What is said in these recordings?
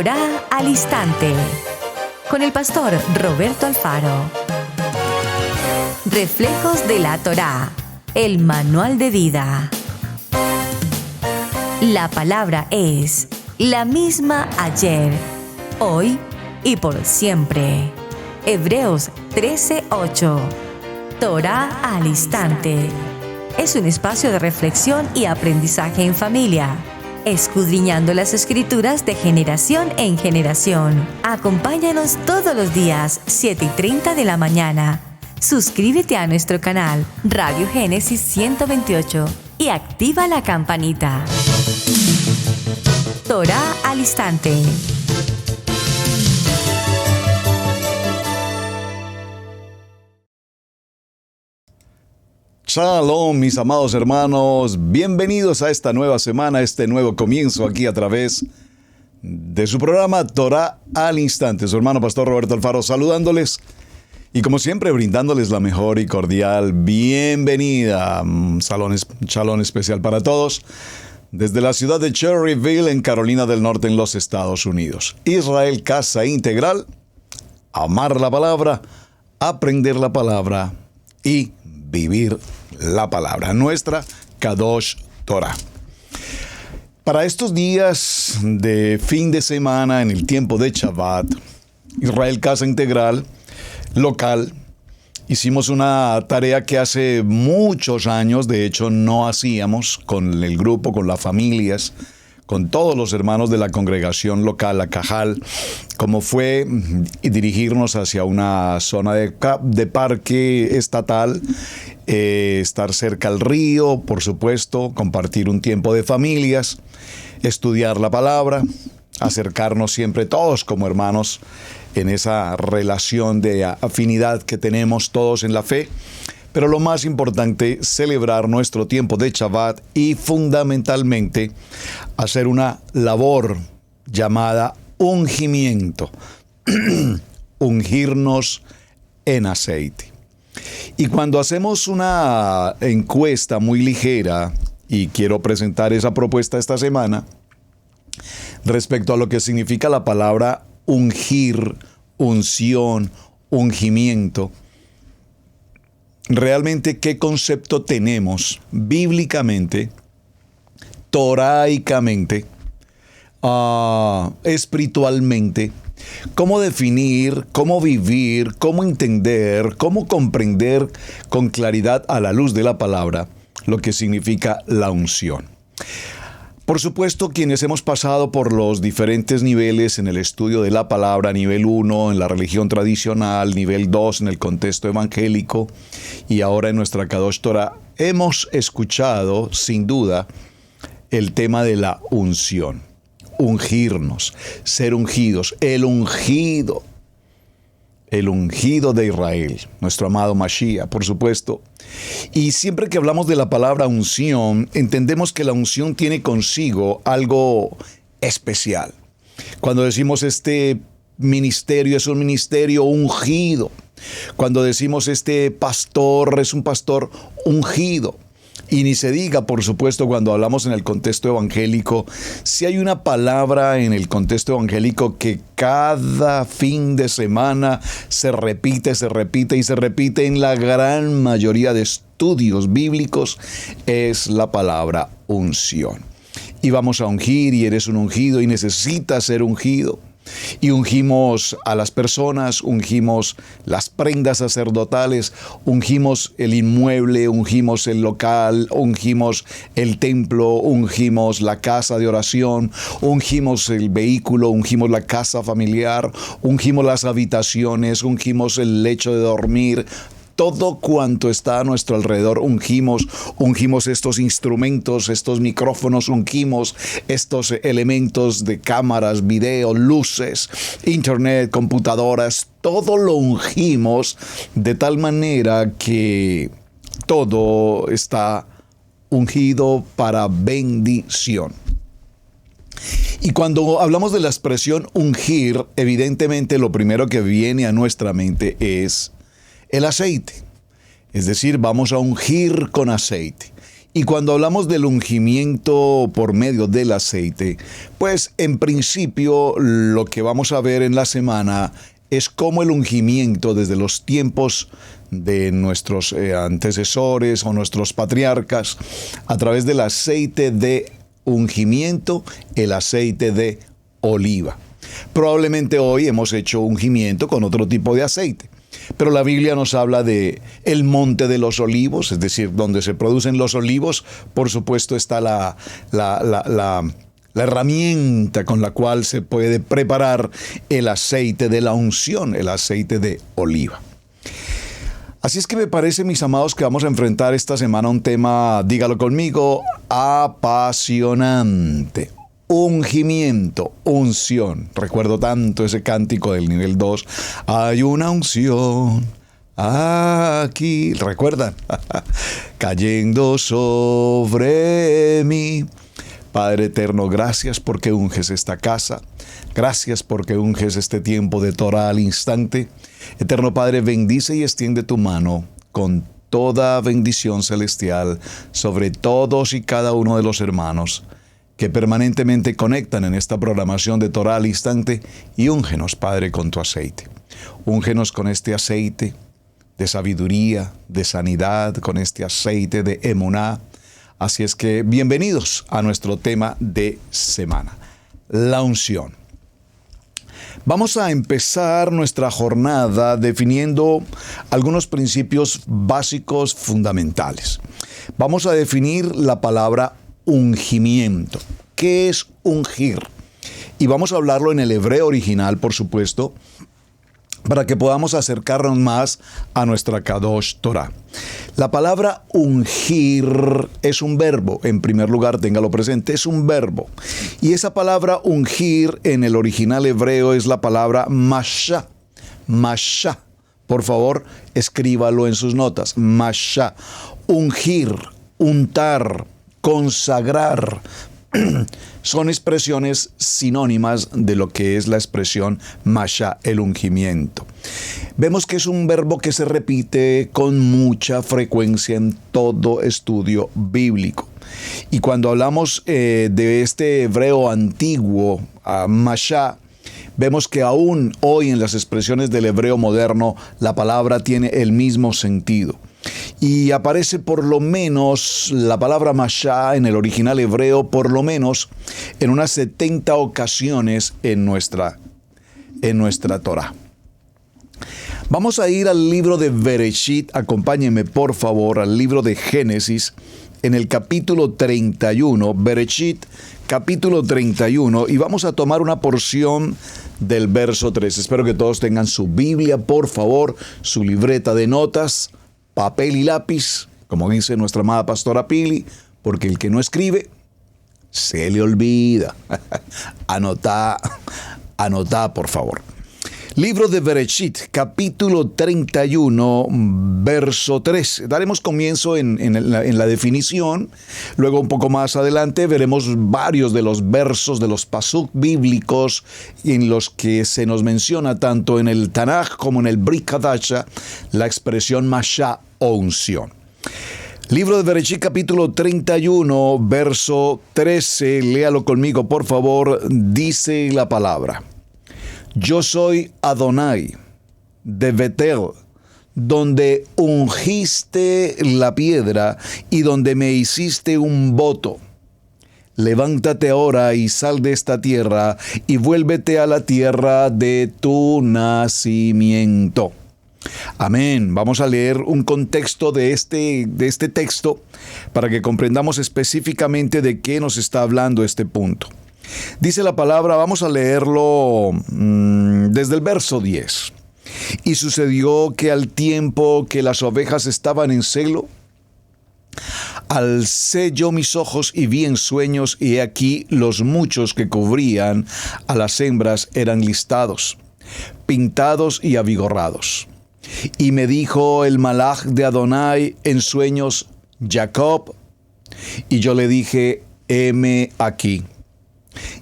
Torá al Instante, con el pastor Roberto Alfaro. Reflejos de la Torá, el manual de vida. La palabra es la misma ayer, hoy y por siempre. Hebreos 13:8. Torá al Instante. Es un espacio de reflexión y aprendizaje en familia, escudriñando las Escrituras de generación en generación. Acompáñanos todos los días, 7:30 de la mañana. Suscríbete a nuestro canal Radio Génesis 128 y activa la campanita. Torá al Instante. Shalom, mis amados hermanos, bienvenidos a esta nueva semana, a este nuevo comienzo aquí a través de su programa Torá al Instante. Su hermano pastor Roberto Alfaro saludándoles y como siempre brindándoles la mejor y cordial bienvenida. Shalom especial para todos desde la ciudad de Cherryville en Carolina del Norte en los Estados Unidos. Israel Casa Integral, amar la palabra, aprender la palabra y vivir la palabra, nuestra Kadosh Torah. Para estos días de fin de semana, en el tiempo de Shabbat, Israel Casa Integral local, hicimos una tarea que hace muchos años, de hecho, no hacíamos con el grupo, con las familias, con todos los hermanos de la congregación local, la Cajal, como fue dirigirnos hacia una zona de parque estatal, estar cerca al río, por supuesto, compartir un tiempo de familias, estudiar la palabra, acercarnos siempre todos como hermanos en esa relación de afinidad que tenemos todos en la fe. Pero lo más importante, celebrar nuestro tiempo de Shabbat y fundamentalmente hacer una labor llamada ungimiento, ungirnos en aceite. Y cuando hacemos una encuesta muy ligera, y quiero presentar esa propuesta esta semana, respecto a lo que significa la palabra ungir, unción, ungimiento, realmente qué concepto tenemos bíblicamente, toraicamente, espiritualmente, cómo definir, cómo vivir, cómo entender, cómo comprender con claridad a la luz de la palabra lo que significa la unción. Por supuesto, quienes hemos pasado por los diferentes niveles en el estudio de la palabra, nivel 1 en la religión tradicional, nivel 2 en el contexto evangélico y ahora en nuestra Kadosh Torah, hemos escuchado sin duda el tema de la unción, ungirnos, ser ungidos, el ungido de Israel, nuestro amado Mashiach, por supuesto. Y siempre que hablamos de la palabra unción, entendemos que la unción tiene consigo algo especial. Cuando decimos este ministerio es un ministerio ungido, cuando decimos este pastor es un pastor ungido, y ni se diga, por supuesto, cuando hablamos en el contexto evangélico, si hay una palabra en el contexto evangélico que cada fin de semana se repite en la gran mayoría de estudios bíblicos, es la palabra unción. Y vamos a ungir, y eres un ungido, y necesitas ser ungido. Y ungimos a las personas, ungimos las prendas sacerdotales, ungimos el inmueble, ungimos el local, ungimos el templo, ungimos la casa de oración, ungimos el vehículo, ungimos la casa familiar, ungimos las habitaciones, ungimos el lecho de dormir. Todo cuanto está a nuestro alrededor ungimos estos instrumentos, estos micrófonos, ungimos estos elementos de cámaras, video, luces, internet, computadoras, todo lo ungimos de tal manera que todo está ungido para bendición. Y cuando hablamos de la expresión ungir, evidentemente lo primero que viene a nuestra mente es el aceite. Es decir, vamos a ungir con aceite. Y cuando hablamos del ungimiento por medio del aceite, pues en principio lo que vamos a ver en la semana es cómo el ungimiento desde los tiempos de nuestros antecesores o nuestros patriarcas, a través del aceite de ungimiento, el aceite de oliva. Probablemente hoy hemos hecho ungimiento con otro tipo de aceite, pero la Biblia nos habla de el monte de los olivos, es decir, donde se producen los olivos. Por supuesto está la herramienta con la cual se puede preparar el aceite de la unción, el aceite de oliva. Así es que me parece, mis amados, que vamos a enfrentar esta semana un tema, dígalo conmigo, apasionante. Ungimiento, unción. Recuerdo tanto ese cántico del nivel 2. Hay una unción aquí, ¿recuerdan? Cayendo sobre mí. Padre eterno, gracias porque unges esta casa. Gracias porque unges este tiempo de Torah al instante. Eterno Padre, bendice y extiende tu mano con toda bendición celestial sobre todos y cada uno de los hermanos que permanentemente conectan en esta programación de Torah al instante, y úngenos, Padre, con tu aceite. Úngenos con este aceite de sabiduría, de sanidad, con este aceite de emuná. Así es que bienvenidos a nuestro tema de semana, la unción. Vamos a empezar nuestra jornada definiendo algunos principios básicos fundamentales. Vamos a definir la palabra ungimiento. ¿Qué es ungir? Y vamos a hablarlo en el hebreo original, por supuesto, para que podamos acercarnos más a nuestra Kadosh Torah. La palabra ungir es un verbo. En primer lugar, téngalo presente, es un verbo. Y esa palabra ungir en el original hebreo es la palabra mashá. Mashá. Por favor, escríbalo en sus notas. Mashá. Ungir, untar, consagrar. Son expresiones sinónimas de lo que es la expresión mashá, el ungimiento. Vemos que es un verbo que se repite con mucha frecuencia en todo estudio bíblico. Y cuando hablamos de este hebreo antiguo, mashá, vemos que aún hoy en las expresiones del hebreo moderno la palabra tiene el mismo sentido. Y aparece por lo menos la palabra mashá en el original hebreo, por lo menos en unas 70 ocasiones en nuestra Torah. Vamos a ir al libro de Bereshit, acompáñenme por favor al libro de Génesis, en el capítulo 31, Bereshit, capítulo 31, y vamos a tomar una porción del verso 3. Espero que todos tengan su Biblia, por favor, su libreta de notas, papel y lápiz, como dice nuestra amada pastora Pili, porque el que no escribe, se le olvida. Anotá, por favor. Libro de Bereshit, capítulo 31, verso 3. Daremos comienzo en la definición. Luego, un poco más adelante, veremos varios de los versos de los pasuk bíblicos en los que se nos menciona tanto en el Tanaj como en el Brit Hadasha la expresión mashá o unción. Libro de Bereshit, capítulo 31, verso 13. Léalo conmigo, por favor. Dice la palabra: Yo soy Adonai de Betel, donde ungiste la piedra y donde me hiciste un voto. Levántate ahora y sal de esta tierra y vuélvete a la tierra de tu nacimiento. Amén. Vamos a leer un contexto de este texto para que comprendamos específicamente de qué nos está hablando este punto. Dice la palabra, vamos a leerlo desde el verso 10. Y sucedió que al tiempo que las ovejas estaban en celo, alcé yo mis ojos y vi en sueños, y he aquí los muchos que cubrían a las hembras eran listados, pintados y avigorrados. Y me dijo el malaj de Adonai en sueños, Jacob, y yo le dije, heme aquí.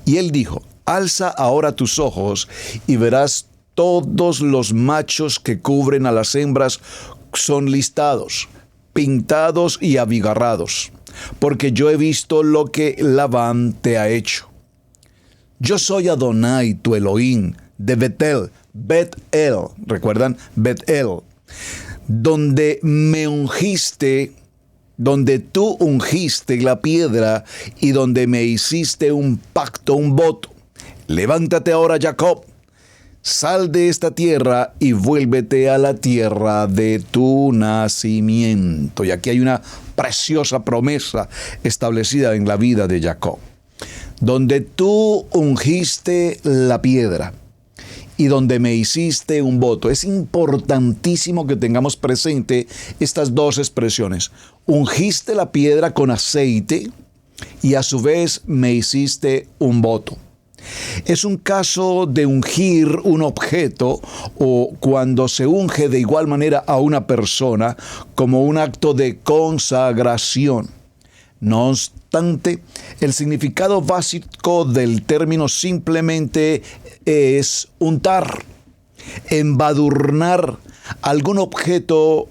Y él dijo, alza ahora tus ojos y verás todos los machos que cubren a las hembras son listados, pintados y abigarrados. porque yo he visto lo que Labán te ha hecho. Yo soy Adonai, tu Elohim, de Betel, ¿recuerdan? Betel, donde me ungiste, donde tú ungiste la piedra y donde me hiciste un pacto, un voto. Levántate ahora, Jacob, sal de esta tierra y vuélvete a la tierra de tu nacimiento. Y aquí hay una preciosa promesa establecida en la vida de Jacob. Donde tú ungiste la piedra y donde me hiciste un voto. Es importantísimo que tengamos presente estas dos expresiones. Ungiste la piedra con aceite y a su vez me hiciste un voto. Es un caso de ungir un objeto o cuando se unge de igual manera a una persona como un acto de consagración. No obstante, el significado básico del término simplemente es untar, embadurnar algún objeto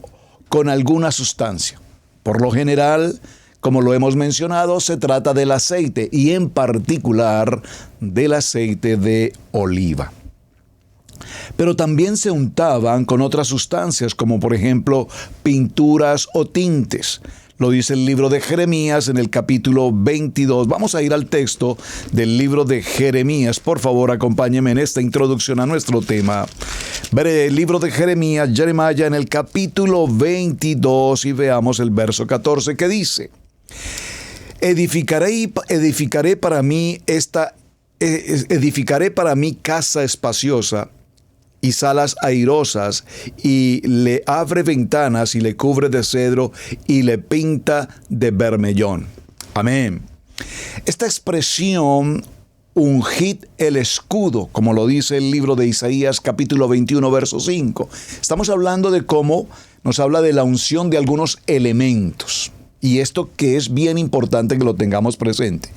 con alguna sustancia. Por lo general, como lo hemos mencionado, se trata del aceite y en particular del aceite de oliva. Pero también se untaban con otras sustancias como por ejemplo pinturas o tintes. Lo dice el libro de Jeremías en el capítulo 22. Vamos a ir al texto del libro de Jeremías. Por favor, acompáñenme en esta introducción a nuestro tema. Veré el libro de Jeremías, Jeremiah, en el capítulo 22 y veamos el verso 14 que dice: Edificaré para mí casa espaciosa y salas airosas, y le abre ventanas y le cubre de cedro y le pinta de bermellón. Amén. Esta expresión, ungid el escudo, como lo dice el libro de Isaías capítulo 21 verso 5. Estamos hablando de cómo nos habla de la unción de algunos elementos. Y esto que es bien importante que lo tengamos presente.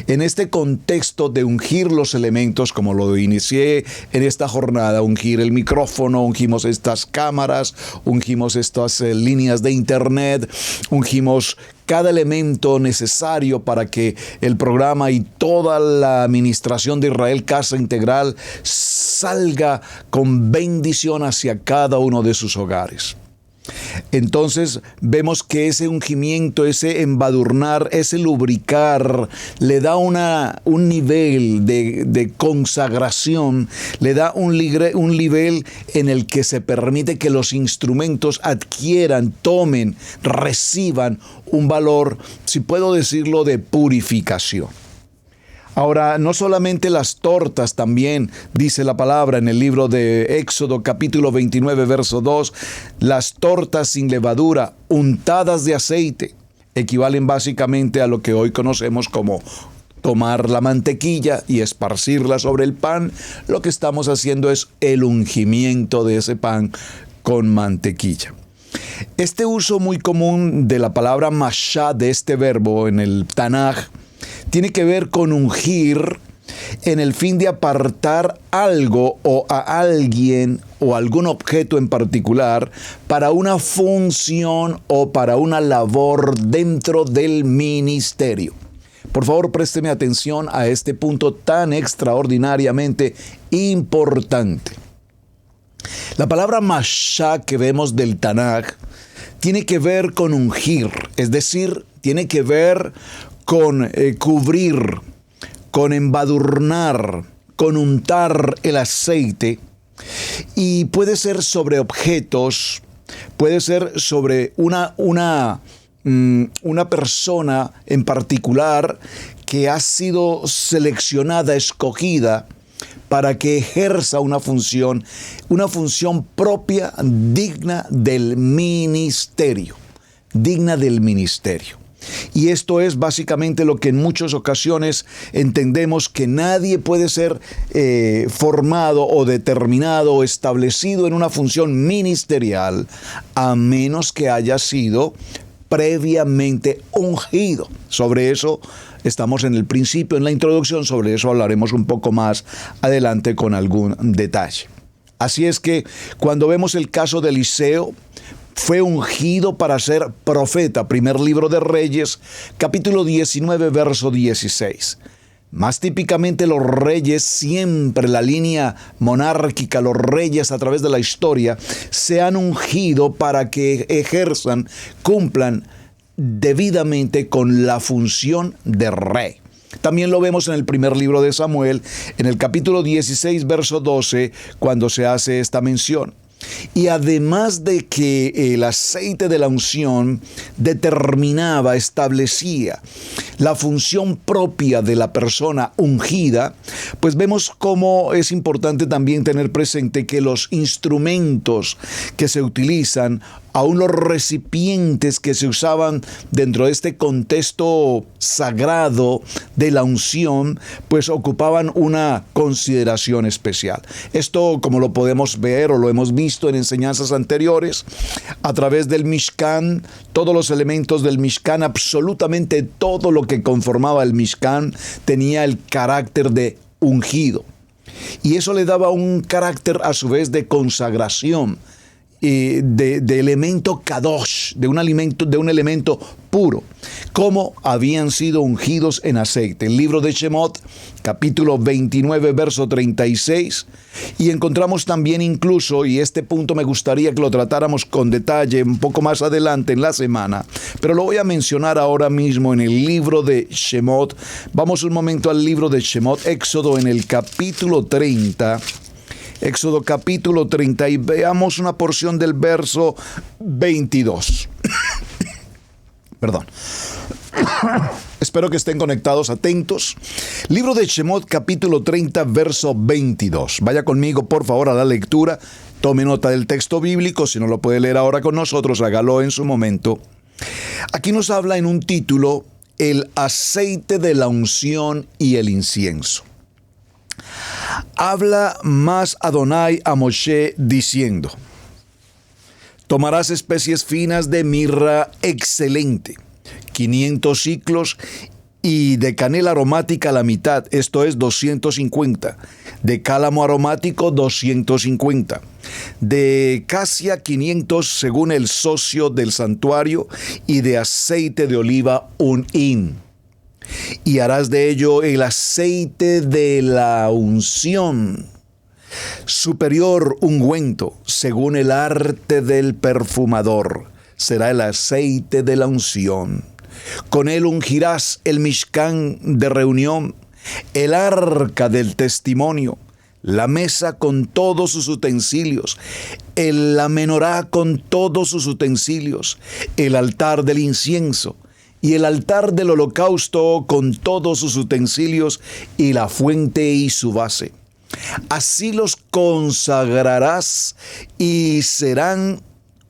En este contexto de ungir los elementos, como lo inicié en esta jornada, ungir el micrófono, ungimos estas cámaras, ungimos estas líneas de internet, ungimos cada elemento necesario para que el programa y toda la administración de Israel Casa Integral salga con bendición hacia cada uno de sus hogares. Entonces vemos que ese ungimiento, ese embadurnar, ese lubricar, le da un nivel de consagración, le da un nivel en el que se permite que los instrumentos adquieran, tomen, reciban un valor, si puedo decirlo, de purificación. Ahora, no solamente las tortas, también dice la palabra en el libro de Éxodo capítulo 29 verso 2, las tortas sin levadura, untadas de aceite, equivalen básicamente a lo que hoy conocemos como tomar la mantequilla y esparcirla sobre el pan. Lo que estamos haciendo es el ungimiento de ese pan con mantequilla. Este uso muy común de la palabra mashá, de este verbo en el Tanaj, tiene que ver con ungir en el fin de apartar algo o a alguien o algún objeto en particular para una función o para una labor dentro del ministerio. Por favor, présteme atención a este punto tan extraordinariamente importante. La palabra mashá que vemos del Tanaj tiene que ver con ungir, es decir, tiene que ver con cubrir, con embadurnar, con untar el aceite, y puede ser sobre objetos, puede ser sobre una persona en particular que ha sido seleccionada, escogida para que ejerza una función propia, digna del ministerio, Y esto es básicamente lo que en muchas ocasiones entendemos, que nadie puede ser formado o determinado o establecido en una función ministerial a menos que haya sido previamente ungido. Sobre eso estamos en el principio, en la introducción, sobre eso hablaremos un poco más adelante con algún detalle. Así es que cuando vemos el caso de Eliseo, fue ungido para ser profeta. Primer libro de Reyes, capítulo 19, verso 16. Más típicamente los reyes, siempre la línea monárquica, los reyes a través de la historia, se han ungido para que ejerzan, cumplan debidamente con la función de rey. También lo vemos en el primer libro de Samuel, en el capítulo 16, verso 12, cuando se hace esta mención. Y además de que el aceite de la unción determinaba, establecía la función propia de la persona ungida, pues vemos cómo es importante también tener presente que los instrumentos que se utilizan, aún los recipientes que se usaban dentro de este contexto sagrado de la unción, pues ocupaban una consideración especial. Esto, como lo podemos ver o lo hemos visto en enseñanzas anteriores, a través del Mishkan, todos los elementos del Mishkan, absolutamente todo lo que conformaba el Mishkan tenía el carácter de ungido. Y eso le daba un carácter a su vez de consagración, de elemento kadosh, de un elemento puro, como habían sido ungidos en aceite. El libro de Shemot, capítulo 29, verso 36, y encontramos también incluso, y este punto me gustaría que lo tratáramos con detalle un poco más adelante en la semana, pero lo voy a mencionar ahora mismo en el libro de Shemot. Vamos un momento al libro de Shemot, Éxodo en el capítulo 30, Éxodo capítulo 30, y veamos una porción del verso 22. Perdón. Espero que estén conectados, atentos. Libro de Shemot capítulo 30, verso 22. Vaya conmigo, por favor, a la lectura. Tome nota del texto bíblico. Si no lo puede leer ahora con nosotros, hágalo en su momento. Aquí nos habla en un título: el aceite de la unción y el incienso. Habla más Adonai a Moshe diciendo: tomarás especies finas de mirra excelente, 500 siclos, y de canela aromática a la mitad, esto es 250, de cálamo aromático 250, de casia 500 según el socio del santuario, y de aceite de oliva 1 hin. Y harás de ello el aceite de la unción superior, ungüento, según el arte del perfumador, será el aceite de la unción. Con él ungirás el Mishkan de reunión, el arca del testimonio, la mesa con todos sus utensilios, la menorá con todos sus utensilios, el altar del incienso, y el altar del holocausto con todos sus utensilios, y la fuente y su base. Así los consagrarás, y serán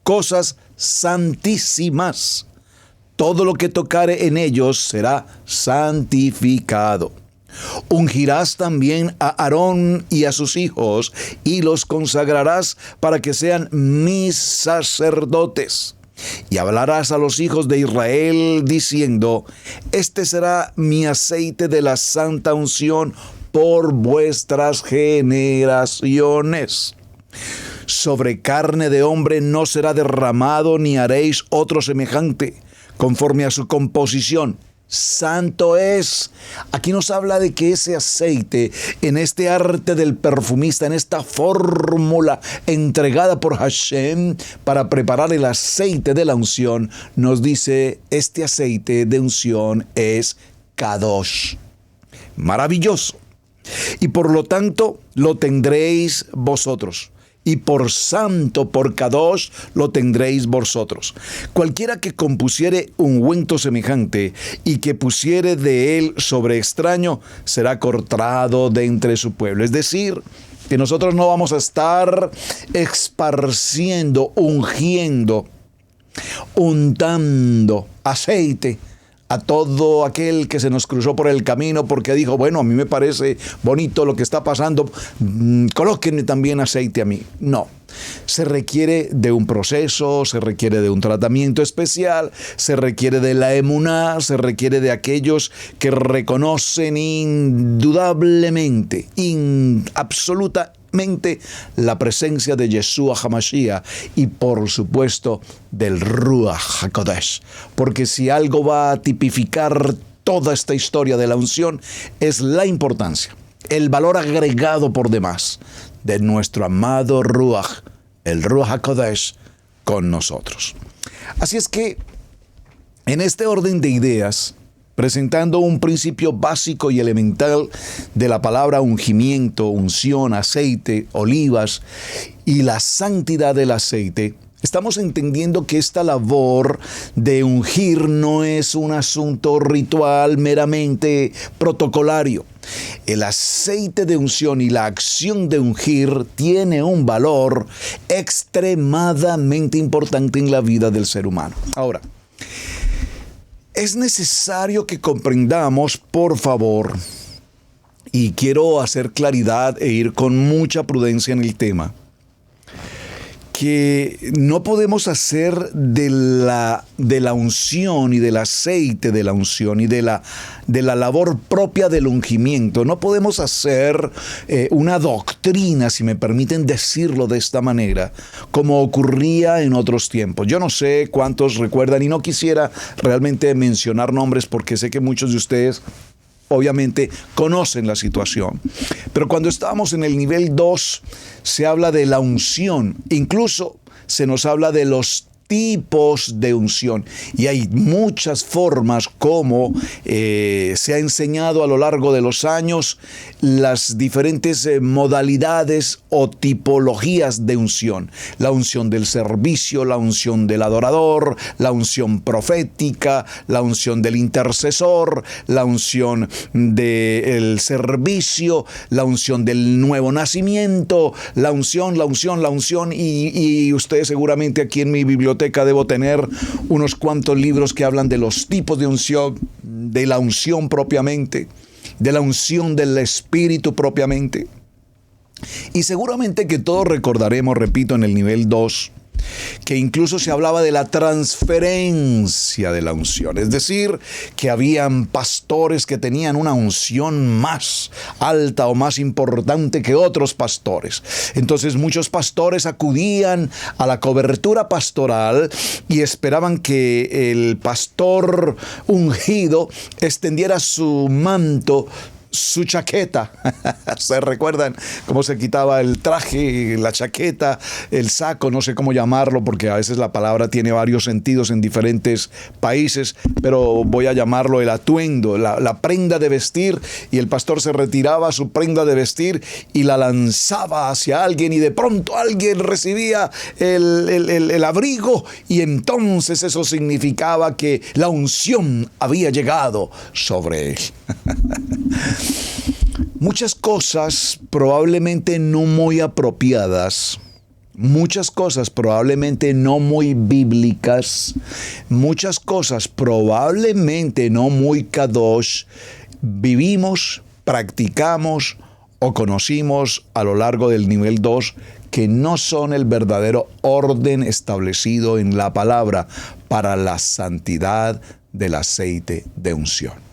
cosas santísimas. Todo lo que tocare en ellos será santificado. Ungirás también a Aarón y a sus hijos, y los consagrarás para que sean mis sacerdotes. Y hablarás a los hijos de Israel diciendo: este será mi aceite de la santa unción por vuestras generaciones. Sobre carne de hombre no será derramado, ni haréis otro semejante, conforme a su composición. Santo es. Aquí nos habla de que ese aceite, en este arte del perfumista, en esta fórmula entregada por Hashem para preparar el aceite de la unción, nos dice: este aceite de unción es Kadosh, maravilloso, y por lo tanto lo tendréis vosotros. Y por santo, por Kadosh, lo tendréis vosotros. Cualquiera que compusiere ungüento semejante y que pusiere de él sobre extraño, será cortado de entre su pueblo. Es decir, que nosotros no vamos a estar esparciendo, ungiendo, untando aceite a todo aquel que se nos cruzó por el camino porque dijo: bueno, a mí me parece bonito lo que está pasando, colóquenme también aceite a mí. No, se requiere de un proceso, se requiere de un tratamiento especial, se requiere de la emuná, se requiere de aquellos que reconocen indudablemente, absoluta solamente la presencia de Yeshua HaMashiach y por supuesto del Ruach HaKodesh. Porque si algo va a tipificar toda esta historia de la unción es la importancia, el valor agregado por demás de nuestro amado Ruach, el Ruach HaKodesh, con nosotros. Así es que, en este orden de ideas, presentando un principio básico y elemental de la palabra ungimiento, unción, aceite, olivas y la santidad del aceite, estamos entendiendo que esta labor de ungir no es un asunto ritual meramente protocolario. El aceite de unción y la acción de ungir tiene un valor extremadamente importante en la vida del ser humano. Ahora, es necesario que comprendamos, por favor, y quiero hacer claridad e ir con mucha prudencia en el tema, que no podemos hacer de la unción y del aceite de la unción y de la labor propia del ungimiento, no podemos hacer una doctrina, si me permiten decirlo de esta manera, como ocurría en otros tiempos. Yo no sé cuántos recuerdan, y no quisiera realmente mencionar nombres porque sé que muchos de ustedes obviamente conocen la situación. Pero cuando estábamos en el nivel 2, se habla de la unción. Incluso se nos habla de los tipos de unción. Y hay muchas formas como se ha enseñado a lo largo de los años las diferentes modalidades o tipologías de unción. La unción del servicio, la unción del adorador, la unción profética, la unción del intercesor, la unción del servicio, la unción del nuevo nacimiento, la unción, y ustedes seguramente aquí en mi biblioteca debo tener unos cuantos libros que hablan de los tipos de unción, de la unción propiamente, de la unción del Espíritu propiamente. Y seguramente que todos recordaremos, repito, en el nivel 2, que incluso se hablaba de la transferencia de la unción, es decir, que habían pastores que tenían una unción más alta o más importante que otros pastores. Entonces muchos pastores acudían a la cobertura pastoral y esperaban que el pastor ungido extendiera su manto, su chaqueta. ¿Se recuerdan cómo se quitaba el traje, la chaqueta, el saco? No sé cómo llamarlo porque a veces la palabra tiene varios sentidos en diferentes países, pero voy a llamarlo el atuendo, la prenda de vestir, y el pastor se retiraba su prenda de vestir y la lanzaba hacia alguien y de pronto alguien recibía el abrigo y entonces eso significaba que la unción había llegado sobre él. Muchas cosas probablemente no muy apropiadas, muchas cosas probablemente no muy bíblicas, muchas cosas probablemente no muy kadosh, vivimos, practicamos o conocimos a lo largo del nivel 2 que no son el verdadero orden establecido en la palabra para la santidad del aceite de unción.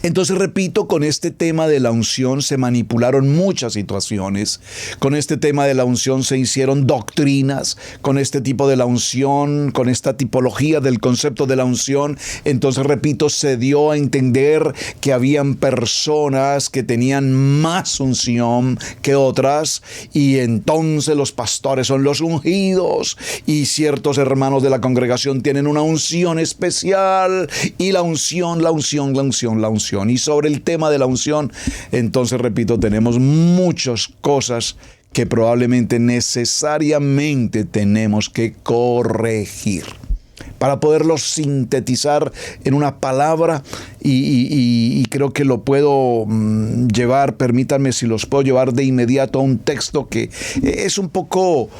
Entonces, repito, con este tema de la unción se manipularon muchas situaciones, con este tema de la unción se hicieron doctrinas, con este tipo de la unción, con esta tipología del concepto de la unción. Entonces, repito, se dio a entender que habían personas que tenían más unción que otras, y entonces los pastores son los ungidos, y ciertos hermanos de la congregación tienen una unción especial, y la unción. Y sobre el tema de la unción, entonces, repito, tenemos muchas cosas que probablemente necesariamente tenemos que corregir para poderlo sintetizar en una palabra, y creo que lo puedo llevar, permítanme si los puedo llevar de inmediato a un texto que es un poco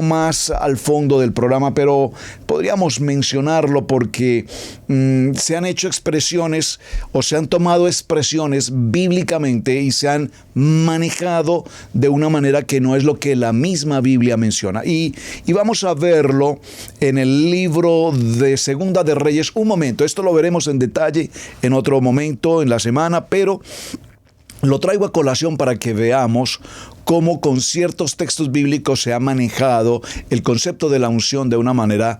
más al fondo del programa, pero podríamos mencionarlo porque se han hecho expresiones o se han tomado expresiones bíblicamente y se han manejado de una manera que no es lo que la misma Biblia menciona. Y vamos a verlo en el libro de Segunda de Reyes. Un momento, esto lo veremos en detalle en otro momento en la semana, pero Lo traigo a colación para que veamos cómo con ciertos textos bíblicos se ha manejado el concepto de la unción de una manera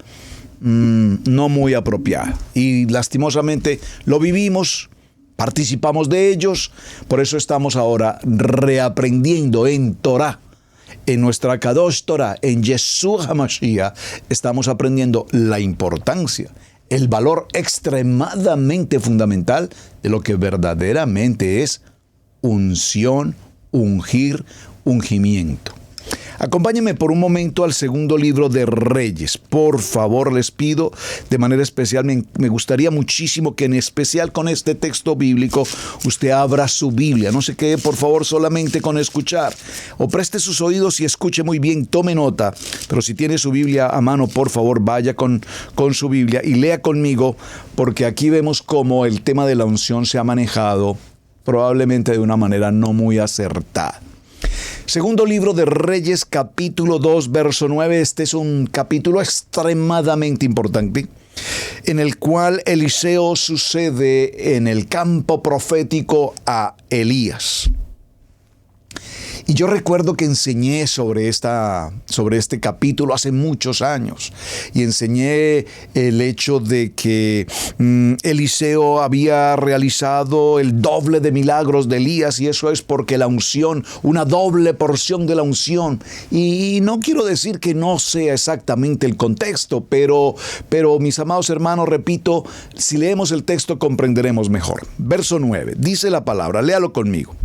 no muy apropiada. Y lastimosamente lo vivimos, participamos de ellos, por eso estamos ahora reaprendiendo en Torah, en nuestra Kadosh Torah, en Yeshua HaMashiach, estamos aprendiendo la importancia, el valor extremadamente fundamental de lo que verdaderamente es unción, ungir, ungimiento. Acompáñenme por un momento al segundo libro de Reyes. Por favor, les pido de manera especial, me gustaría muchísimo que en especial con este texto bíblico usted abra su Biblia. No se quede, por favor, solamente con escuchar. O preste sus oídos y escuche muy bien, tome nota. Pero si tiene su Biblia a mano, por favor, vaya con su Biblia y lea conmigo, porque aquí vemos cómo el tema de la unción se ha manejado probablemente de una manera no muy acertada. Segundo libro de Reyes, capítulo 2, verso 9. Este es un capítulo extremadamente importante, en el cual Eliseo sucede en el campo profético a Elías. Y yo recuerdo que enseñé sobre este capítulo hace muchos años. Y enseñé el hecho de que Eliseo había realizado el doble de milagros de Elías. Y eso es porque la unción, una doble porción de la unción. Y no quiero decir que no sea exactamente el contexto, pero mis amados hermanos, repito, si leemos el texto comprenderemos mejor. Verso 9, dice la palabra, léalo conmigo.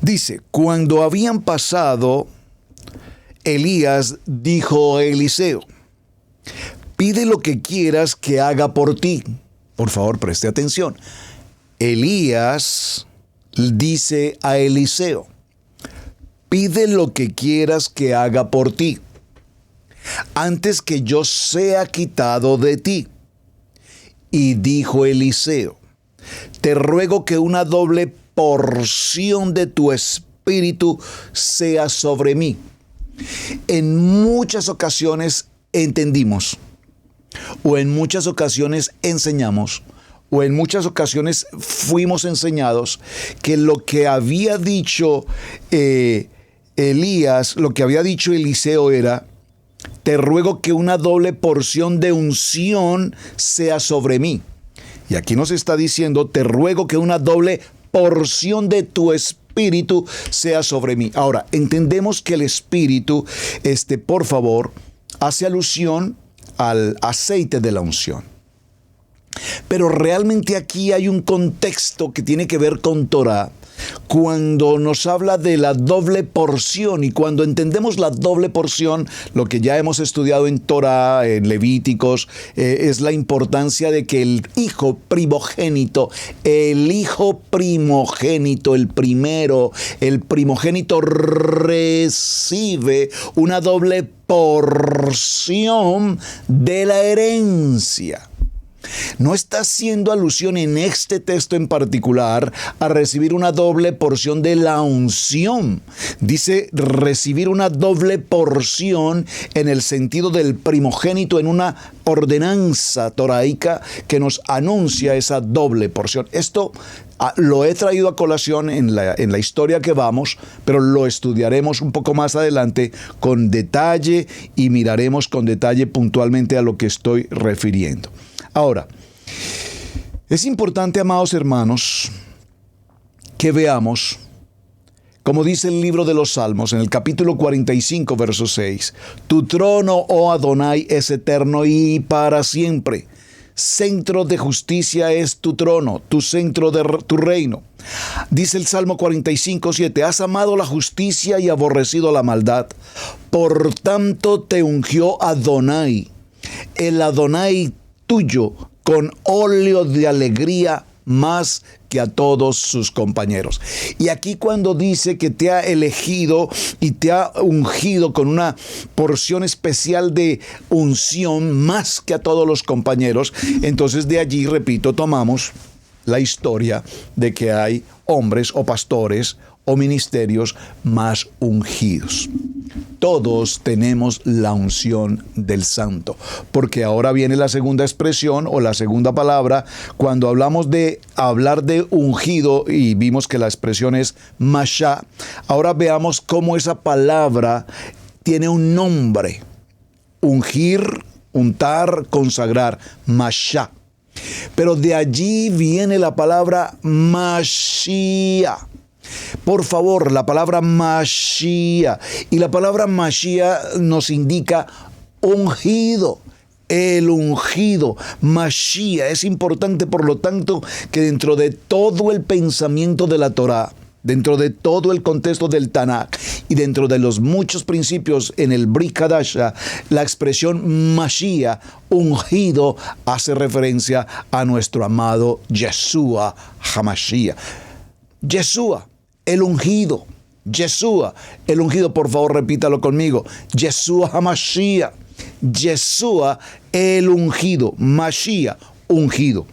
Dice, cuando habían pasado, Elías dijo a Eliseo, pide lo que quieras que haga por ti. Por favor, preste atención. Elías dice a Eliseo, pide lo que quieras que haga por ti, antes que yo sea quitado de ti. Y dijo Eliseo, te ruego que una doble porción de tu espíritu sea sobre mí. En muchas ocasiones entendimos, o en muchas ocasiones enseñamos, o en muchas ocasiones fuimos enseñados que lo que había dicho Elías, lo que había dicho Eliseo era, te ruego que una doble porción de unción sea sobre mí. Y aquí nos está diciendo, te ruego que una doble porción de tu espíritu sea sobre mí. Ahora, entendemos que el espíritu, por favor, hace alusión al aceite de la unción. Pero realmente aquí hay un contexto que tiene que ver con Torah, cuando nos habla de la doble porción, y cuando entendemos la doble porción, lo que ya hemos estudiado en Torah, en Levíticos, es la importancia de que el hijo primogénito, el primogénito recibe una doble porción de la herencia. No está haciendo alusión en este texto en particular a recibir una doble porción de la unción. Dice recibir una doble porción en el sentido del primogénito, en una ordenanza toraica que nos anuncia esa doble porción. Esto lo he traído a colación en la historia que vamos, pero lo estudiaremos un poco más adelante con detalle y miraremos con detalle puntualmente a lo que estoy refiriendo. Ahora, es importante, amados hermanos, que veamos, como dice el libro de los Salmos, en el capítulo 45, verso 6, tu trono, oh Adonai, es eterno y para siempre. Centro de justicia es tu trono, tu centro de tu reino. Dice el Salmo 45, 7, has amado la justicia y aborrecido la maldad. Por tanto te ungió Adonai, el Adonai tuyo, con óleo de alegría más que a todos sus compañeros. Y aquí cuando dice que te ha elegido y te ha ungido con una porción especial de unción más que a todos los compañeros, entonces de allí, repito, tomamos la historia de que hay hombres o pastores o ministerios más ungidos. Todos tenemos la unción del Santo, porque ahora viene la segunda expresión o la segunda palabra cuando hablamos de hablar de ungido y vimos que la expresión es Mashá. Ahora veamos cómo esa palabra tiene un nombre: ungir, untar, consagrar, Mashá. Pero de allí viene la palabra Mashiach. Por favor, la palabra Mashiach. Y la palabra Mashiach nos indica ungido. El ungido, Mashiach. Es importante, por lo tanto, que dentro de todo el pensamiento de la Torá, dentro de todo el contexto del Tanakh y dentro de los muchos principios en el Brit Hadasha, la expresión Mashiach, ungido, hace referencia a nuestro amado Yeshua HaMashiach. Yeshua, el ungido. Yeshua, el ungido. Por favor, repítalo conmigo. Yeshua HaMashiach. Yeshua, el ungido. Mashiach, ungido.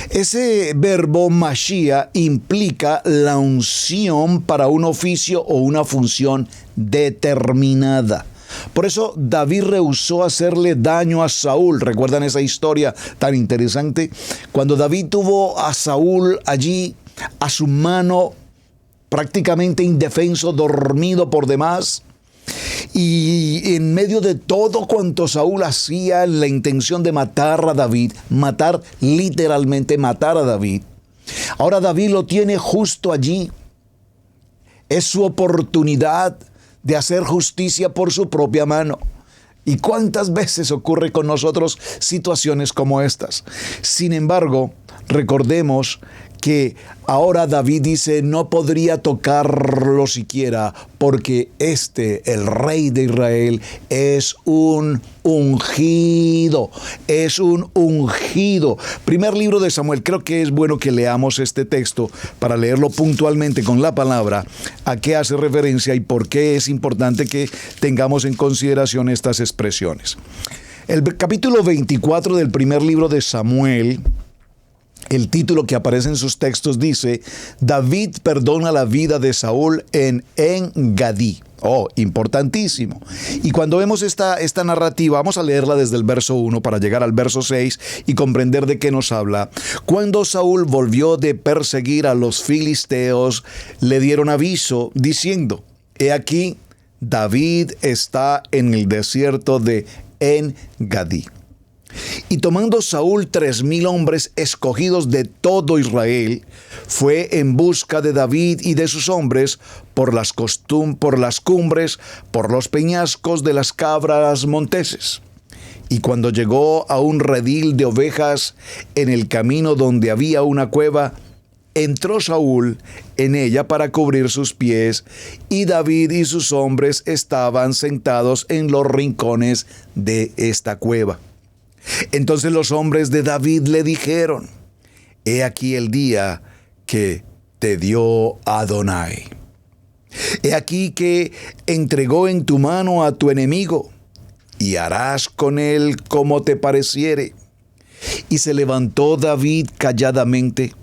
Ese verbo Mashiach implica la unción para un oficio o una función determinada. Por eso David rehusó hacerle daño a Saúl. ¿Recuerdan esa historia tan interesante? Cuando David tuvo a Saúl allí a su mano, prácticamente indefenso, dormido por demás, y en medio de todo cuanto Saúl hacía, la intención de matar a David, literalmente matar a David. Ahora David lo tiene justo allí. Es su oportunidad de hacer justicia por su propia mano. ¿Y cuántas veces ocurre con nosotros situaciones como estas? Sin embargo, recordemos que ahora David dice: no podría tocarlo siquiera, porque el rey de Israel, es un ungido. Es un ungido. Primer libro de Samuel. Creo que es bueno que leamos este texto para leerlo puntualmente con la palabra, a qué hace referencia y por qué es importante que tengamos en consideración estas expresiones. El capítulo 24 del primer libro de Samuel, el título que aparece en sus textos dice: David perdona la vida de Saúl en En-Gadí. Oh, importantísimo. Y cuando vemos esta narrativa, vamos a leerla desde el verso 1 para llegar al verso 6 y comprender de qué nos habla. Cuando Saúl volvió de perseguir a los filisteos, le dieron aviso diciendo: he aquí, David está en el desierto de En-Gadí. Y tomando Saúl 3,000 hombres escogidos de todo Israel, fue en busca de David y de sus hombres por las cumbres, por los peñascos de las cabras monteses. Y cuando llegó a un redil de ovejas en el camino donde había una cueva, entró Saúl en ella para cubrir sus pies, y David y sus hombres estaban sentados en los rincones de esta cueva. Entonces los hombres de David le dijeron: he aquí el día que te dio Adonai. He aquí que entregó en tu mano a tu enemigo, y harás con él como te pareciere. Y se levantó David calladamente,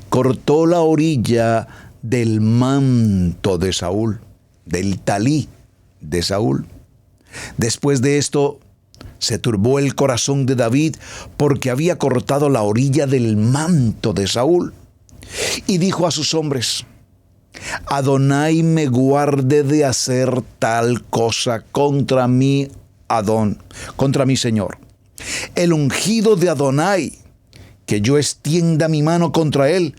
cortó la orilla del manto de Saúl, del talí de Saúl. Después de esto, se turbó el corazón de David porque había cortado la orilla del manto de Saúl. Y dijo a sus hombres: Adonai me guarde de hacer tal cosa contra mi contra mi Señor. El ungido de Adonai, que yo extienda mi mano contra él,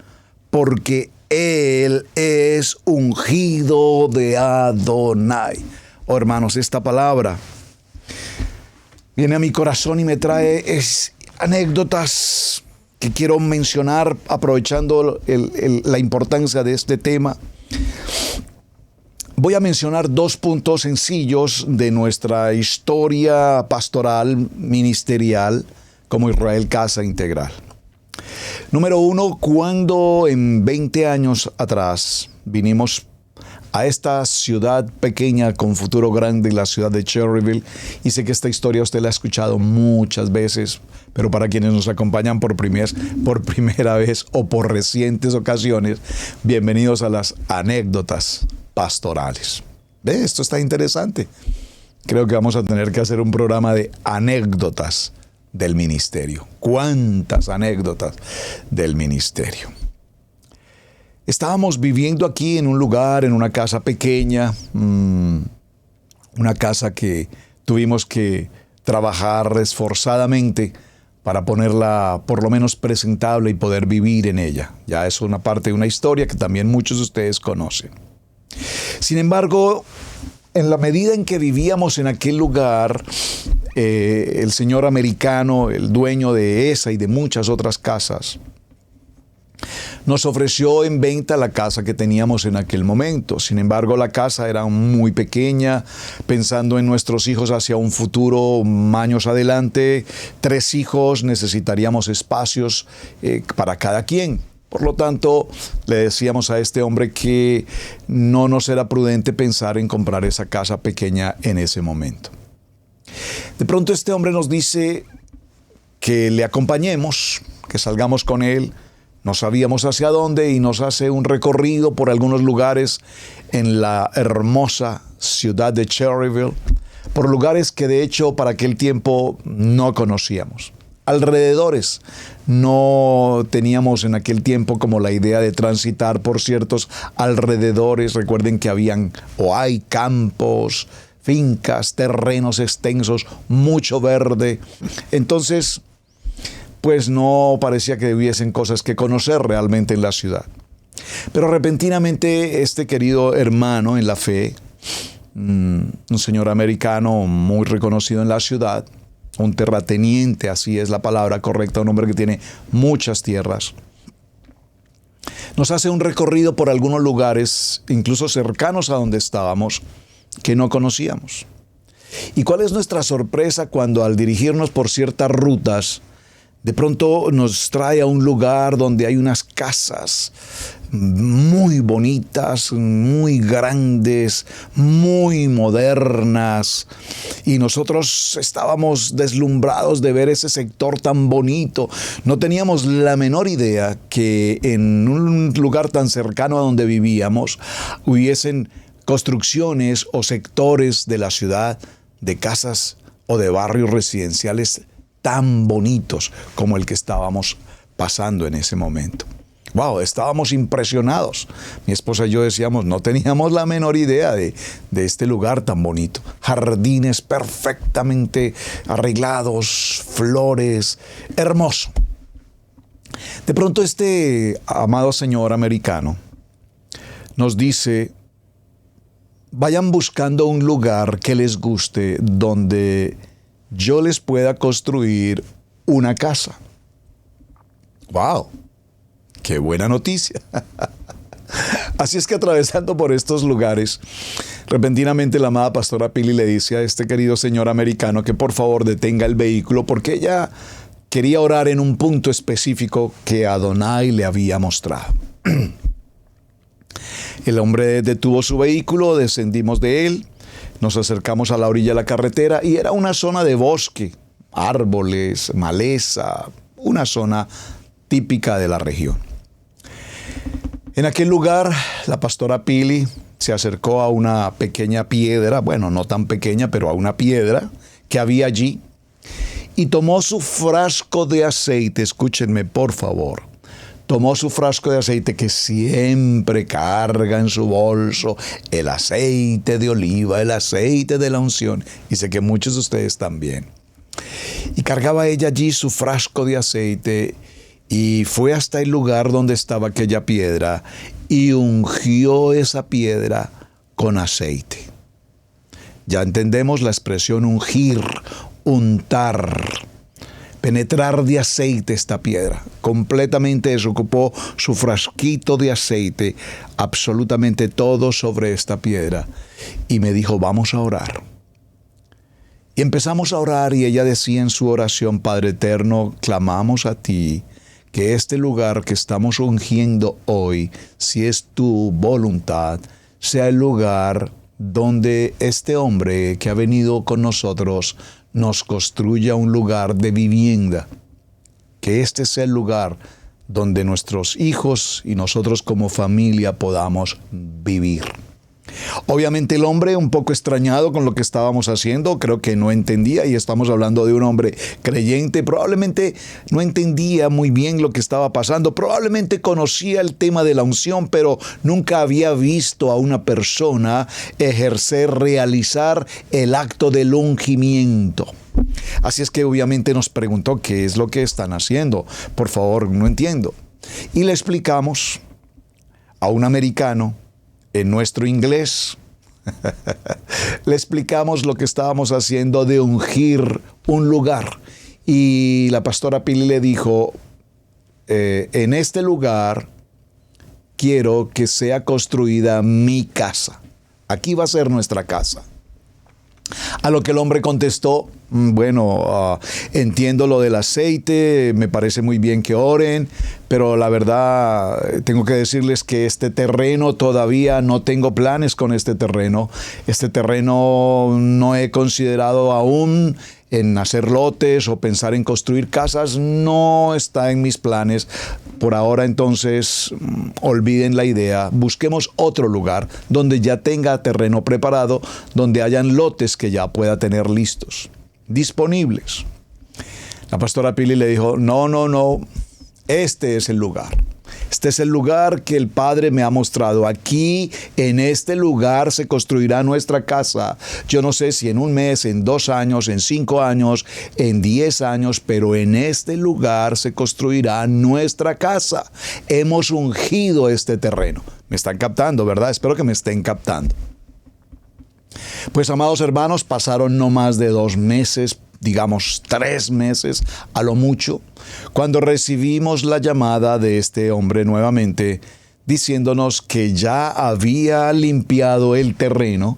porque él es ungido de Adonai. Oh, hermanos, esta palabra viene a mi corazón y me trae anécdotas que quiero mencionar aprovechando la importancia de este tema. Voy a mencionar 2 puntos sencillos de nuestra historia pastoral, ministerial, como Israel Casa Integral. Número 1, cuando en 20 años atrás vinimos a esta ciudad pequeña con futuro grande, la ciudad de Cherryville. Y sé que esta historia usted la ha escuchado muchas veces, pero para quienes nos acompañan por primera vez o por recientes ocasiones, bienvenidos a las anécdotas pastorales. ¿Ve? Esto está interesante. Creo que vamos a tener que hacer un programa de anécdotas del ministerio. ¿Cuántas anécdotas del ministerio? Estábamos viviendo aquí en un lugar, en una casa pequeña, una casa que tuvimos que trabajar esforzadamente para ponerla por lo menos presentable y poder vivir en ella. Ya es una parte de una historia que también muchos de ustedes conocen. Sin embargo, en la medida en que vivíamos en aquel lugar, el señor americano, el dueño de esa y de muchas otras casas, nos ofreció en venta la casa que teníamos en aquel momento. Sin embargo, la casa era muy pequeña, pensando en nuestros hijos hacia un futuro años adelante. 3 hijos, necesitaríamos espacios para cada quien. Por lo tanto, le decíamos a este hombre que no nos era prudente pensar en comprar esa casa pequeña en ese momento. De pronto este hombre nos dice que le acompañemos, que salgamos con él. No sabíamos hacia dónde y nos hace un recorrido por algunos lugares en la hermosa ciudad de Cherryville, por lugares que de hecho para aquel tiempo no conocíamos. Alrededores no teníamos en aquel tiempo como la idea de transitar por ciertos alrededores. Recuerden que habían o hay campos, fincas, terrenos extensos, mucho verde. Entonces, pues no parecía que hubiesen cosas que conocer realmente en la ciudad. Pero repentinamente este querido hermano en la fe, un señor americano muy reconocido en la ciudad, un terrateniente, así es la palabra correcta, un hombre que tiene muchas tierras, nos hace un recorrido por algunos lugares, incluso cercanos a donde estábamos, que no conocíamos. ¿Y cuál es nuestra sorpresa cuando al dirigirnos por ciertas rutas, de pronto nos trae a un lugar donde hay unas casas muy bonitas, muy grandes, muy modernas, y nosotros estábamos deslumbrados de ver ese sector tan bonito? No teníamos la menor idea que en un lugar tan cercano a donde vivíamos hubiesen construcciones o sectores de la ciudad, de casas o de barrios residenciales tan bonitos como el que estábamos pasando en ese momento. ¡Wow! Estábamos impresionados. Mi esposa y yo decíamos, no teníamos la menor idea de este lugar tan bonito. Jardines perfectamente arreglados, flores, hermoso. De pronto este amado señor americano nos dice, vayan buscando un lugar que les guste donde yo les pueda construir una casa. ¡Wow! ¡Qué buena noticia! Así es que atravesando por estos lugares, repentinamente la amada pastora Pili le dice a este querido señor americano que por favor detenga el vehículo porque ella quería orar en un punto específico que Adonai le había mostrado. El hombre detuvo su vehículo, descendimos de él, nos acercamos a la orilla de la carretera y era una zona de bosque, árboles, maleza, una zona típica de la región. En aquel lugar, la pastora Pili se acercó a una pequeña piedra, bueno, no tan pequeña, pero a una piedra que había allí, y tomó su frasco de aceite. Escúchenme, por favor. Tomó su frasco de aceite que siempre carga en su bolso, el aceite de oliva, el aceite de la unción. Y sé que muchos de ustedes también. Y cargaba ella allí su frasco de aceite y fue hasta el lugar donde estaba aquella piedra y ungió esa piedra con aceite. Ya entendemos la expresión ungir, untar. Penetrar de aceite esta piedra. Completamente desocupó su frasquito de aceite, absolutamente todo sobre esta piedra. Y me dijo, vamos a orar. Y empezamos a orar y ella decía en su oración, Padre eterno, clamamos a ti que este lugar que estamos ungiendo hoy, si es tu voluntad, sea el lugar donde este hombre que ha venido con nosotros nos construya un lugar de vivienda. Que este sea el lugar donde nuestros hijos y nosotros como familia podamos vivir. Obviamente el hombre, un poco extrañado con lo que estábamos haciendo, creo que no entendía, y estamos hablando de un hombre creyente, probablemente no entendía muy bien lo que estaba pasando, probablemente conocía el tema de la unción, pero nunca había visto a una persona realizar el acto del ungimiento. Así es que obviamente nos preguntó qué es lo que están haciendo. Por favor, no entiendo. Y le explicamos a un americano en nuestro inglés. Le explicamos lo que estábamos haciendo de ungir un lugar. Y la pastora Pili le dijo, en este lugar quiero que sea construida mi casa. Aquí va a ser nuestra casa. A lo que el hombre contestó, bueno, entiendo lo del aceite, me parece muy bien que oren, pero la verdad tengo que decirles que este terreno todavía no tengo planes con este terreno. Este terreno no he considerado aún en hacer lotes o pensar en construir casas, no está en mis planes. Por ahora, entonces, olviden la idea, busquemos otro lugar donde ya tenga terreno preparado, donde hayan lotes que ya pueda tener listos, disponibles. La pastora Pili le dijo, no, este es el lugar. Este es el lugar que el Padre me ha mostrado. Aquí, en este lugar, se construirá nuestra casa. Yo no sé si en 1 mes, en 2 años, en 5 años, en 10 años, pero en este lugar se construirá nuestra casa. Hemos ungido este terreno. Me están captando, ¿verdad? Espero que me estén captando. Pues, amados hermanos, pasaron no más de 2 meses, digamos 3 meses a lo mucho, cuando recibimos la llamada de este hombre nuevamente, diciéndonos que ya había limpiado el terreno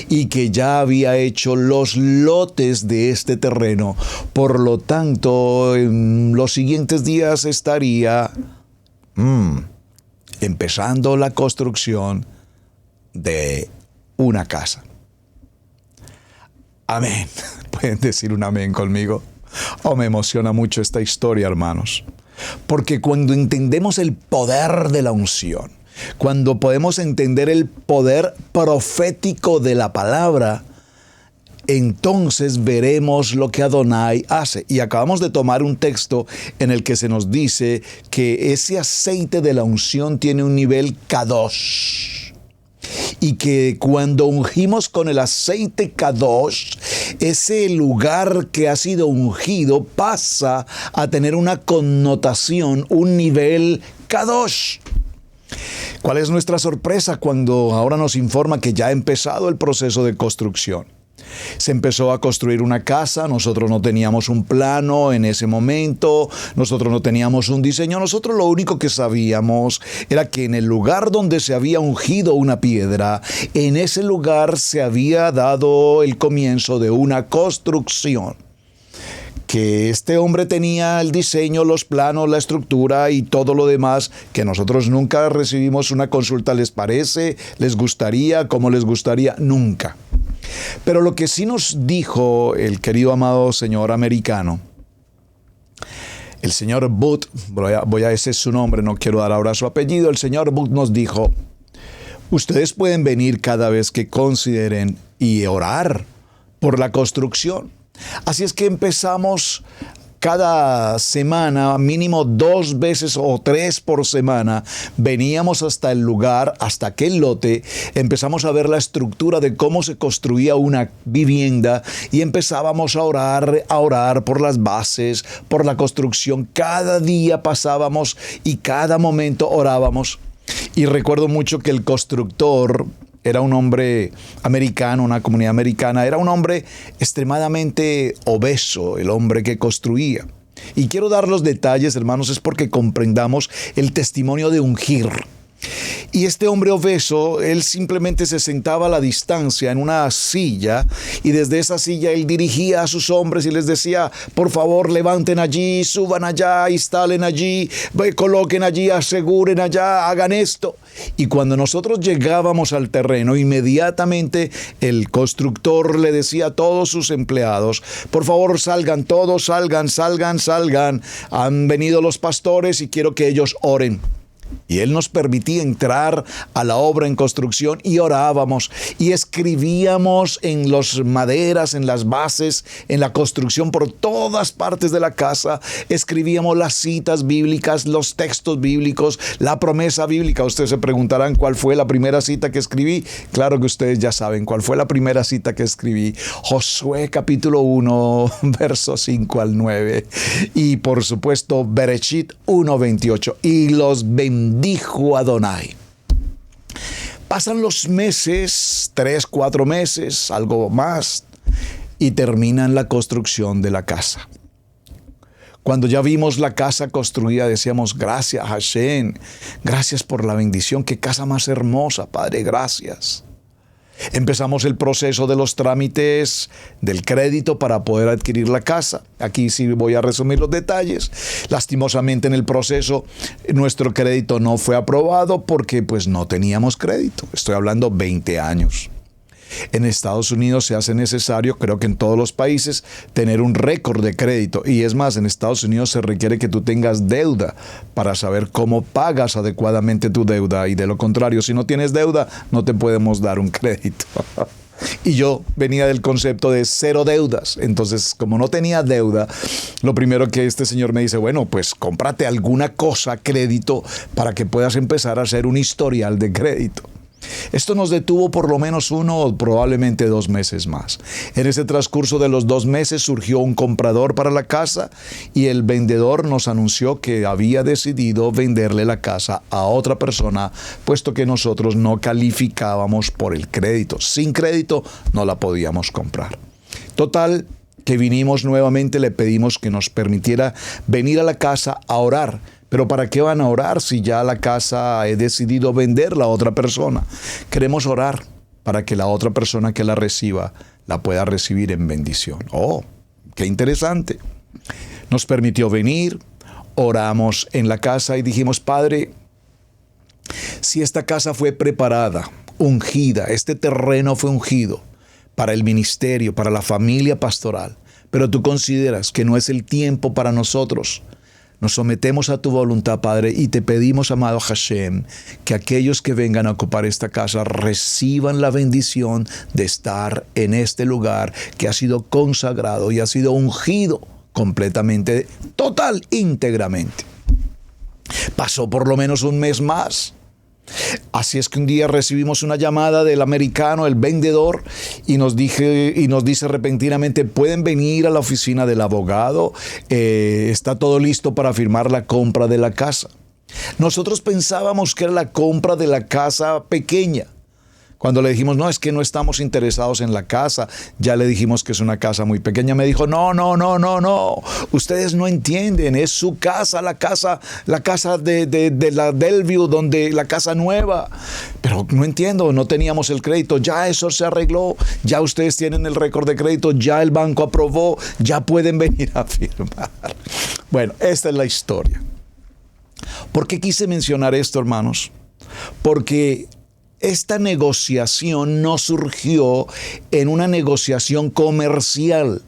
y que ya había hecho los lotes de este terreno. Por lo tanto, en los siguientes días estaría empezando la construcción de una casa. Amén. ¿Pueden decir un amén conmigo? Oh, me emociona mucho esta historia, hermanos. Porque cuando entendemos el poder de la unción, cuando podemos entender el poder profético de la palabra, entonces veremos lo que Adonai hace. Y acabamos de tomar un texto en el que se nos dice que ese aceite de la unción tiene un nivel Kadosh. Y que cuando ungimos con el aceite Kadosh, ese lugar que ha sido ungido pasa a tener una connotación, un nivel Kadosh. ¿Cuál es nuestra sorpresa cuando ahora nos informa que ya ha empezado el proceso de construcción? Se empezó a construir una casa, nosotros no teníamos un plano en ese momento, nosotros no teníamos un diseño, nosotros lo único que sabíamos era que en el lugar donde se había ungido una piedra, en ese lugar se había dado el comienzo de una construcción. Que este hombre tenía el diseño, los planos, la estructura y todo lo demás, que nosotros nunca recibimos una consulta. ¿Les parece? ¿Les gustaría? ¿Cómo les gustaría? Nunca. Pero lo que sí nos dijo el querido amado señor americano, el señor Booth, ese es su nombre, no quiero dar ahora su apellido, el señor Booth nos dijo, ustedes pueden venir cada vez que consideren y orar por la construcción. Así es que empezamos cada semana, mínimo 2 veces o 3 por semana, veníamos hasta el lugar, hasta aquel lote, empezamos a ver la estructura de cómo se construía una vivienda y empezábamos a orar por las bases, por la construcción. Cada día pasábamos y cada momento orábamos. Y recuerdo mucho que el constructor era un hombre americano, una comunidad americana, era un hombre extremadamente obeso, el hombre que construía. Y quiero dar los detalles, hermanos, es porque comprendamos el testimonio de ungir. Y este hombre obeso, él simplemente se sentaba a la distancia en una silla y desde esa silla él dirigía a sus hombres y les decía, por favor, levanten allí, suban allá, instalen allí, coloquen allí, aseguren allá, hagan esto. Y cuando nosotros llegábamos al terreno, inmediatamente el constructor le decía a todos sus empleados, por favor, salgan todos, salgan. Han venido los pastores y quiero que ellos oren. Y él nos permitía entrar a la obra en construcción y orábamos y escribíamos en las maderas, en las bases, en la construcción por todas partes de la casa. Escribíamos las citas bíblicas, los textos bíblicos, la promesa bíblica. Ustedes se preguntarán cuál fue la primera cita que escribí. Claro que ustedes ya saben cuál fue la primera cita que escribí. Josué capítulo 1, versos 5 al 9. Y por supuesto Bereshit 1:28. Y los bendijo Adonai. Pasan los meses, 3, 4 meses, algo más, y terminan la construcción de la casa. Cuando ya vimos la casa construida, decíamos, gracias Hashem, gracias por la bendición, qué casa más hermosa, Padre, gracias. Empezamos el proceso de los trámites del crédito para poder adquirir la casa. Aquí sí voy a resumir los detalles. Lastimosamente en el proceso nuestro crédito no fue aprobado porque pues no teníamos crédito. Estoy hablando 20 años. En Estados Unidos se hace necesario, creo que en todos los países, tener un récord de crédito. Y es más, en Estados Unidos se requiere que tú tengas deuda para saber cómo pagas adecuadamente tu deuda. Y de lo contrario, si no tienes deuda, no te podemos dar un crédito. Y yo venía del concepto de 0 deudas. Entonces, como no tenía deuda, lo primero que este señor me dice, bueno, pues cómprate alguna cosa, crédito, para que puedas empezar a hacer un historial de crédito. Esto nos detuvo por lo menos 1 o probablemente 2 meses más. En ese transcurso de los 2 meses surgió un comprador para la casa y el vendedor nos anunció que había decidido venderle la casa a otra persona, puesto que nosotros no calificábamos por el crédito. Sin crédito no la podíamos comprar. Total, que vinimos nuevamente, le pedimos que nos permitiera venir a la casa a orar. Pero ¿para qué van a orar si ya la casa he decidido venderla a otra persona? Queremos orar para que la otra persona que la reciba la pueda recibir en bendición. ¡Oh, qué interesante! Nos permitió venir, oramos en la casa y dijimos, Padre, si esta casa fue preparada, ungida, este terreno fue ungido para el ministerio, para la familia pastoral, pero tú consideras que no es el tiempo para nosotros, nos sometemos a tu voluntad, Padre, y te pedimos, amado Hashem, que aquellos que vengan a ocupar esta casa reciban la bendición de estar en este lugar que ha sido consagrado y ha sido ungido completamente, total, íntegramente. Pasó por lo menos 1 mes más. Así es que un día recibimos una llamada del americano, el vendedor, y nos dice repentinamente, pueden venir a la oficina del abogado, está todo listo para firmar la compra de la casa. Nosotros pensábamos que era la compra de la casa pequeña. Cuando le dijimos, no, es que no estamos interesados en la casa, ya le dijimos que es una casa muy pequeña, me dijo, no, ustedes no entienden, es su casa, la casa de la Delview, donde la casa nueva. Pero no entiendo, no teníamos el crédito, ya eso se arregló, ya ustedes tienen el récord de crédito, ya el banco aprobó, ya pueden venir a firmar. Bueno, esta es la historia. ¿Por qué quise mencionar esto, hermanos? Porque esta negociación no surgió en una negociación comercial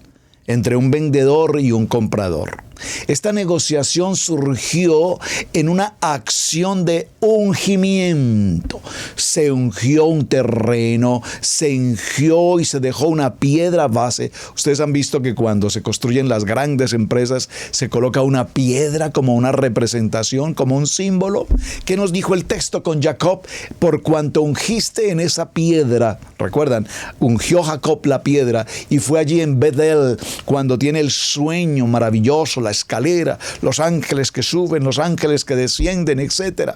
entre un vendedor y un comprador. Esta negociación surgió en una acción de ungimiento. Se ungió un terreno, se ungió y se dejó una piedra base. Ustedes han visto que cuando se construyen las grandes empresas se coloca una piedra como una representación, como un símbolo. ¿Qué nos dijo el texto con Jacob? Por cuanto ungiste en esa piedra, recuerdan, ungió Jacob la piedra y fue allí en Betel cuando tiene el sueño maravilloso, la escalera, los ángeles que suben, los ángeles que descienden, etc.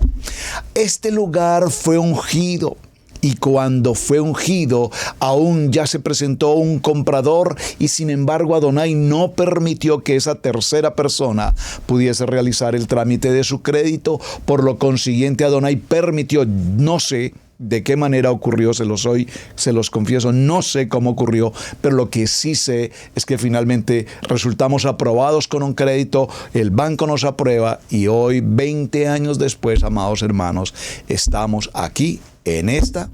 Este lugar fue ungido Y cuando fue ungido, aún ya se presentó un comprador y sin embargo Adonai no permitió que esa tercera persona pudiese realizar el trámite de su crédito. Por lo consiguiente, Adonai permitió, no sé de qué manera ocurrió, se los confieso, no sé cómo ocurrió, pero lo que sí sé es que finalmente resultamos aprobados con un crédito, el banco nos aprueba y hoy, 20 años después, amados hermanos, estamos aquí en esta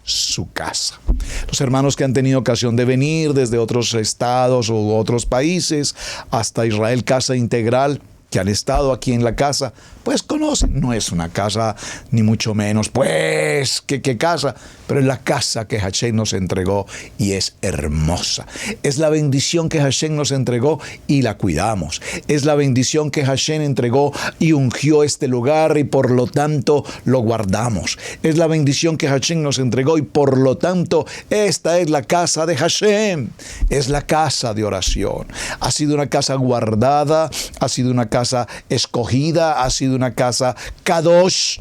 su casa. Los hermanos que han tenido ocasión de venir desde otros estados u otros países hasta Israel Casa Integral, que han estado aquí en la casa, pues conocen, no es una casa ni mucho menos, pues, ¿qué casa? Pero es la casa que Hashem nos entregó y es hermosa. Es la bendición que Hashem nos entregó y la cuidamos. Es la bendición que Hashem entregó y ungió este lugar y por lo tanto lo guardamos. Es la bendición que Hashem nos entregó y por lo tanto esta es la casa de Hashem. Es la casa de oración. Ha sido una casa guardada, ha sido una casa escogida, ha sido una casa kadosh,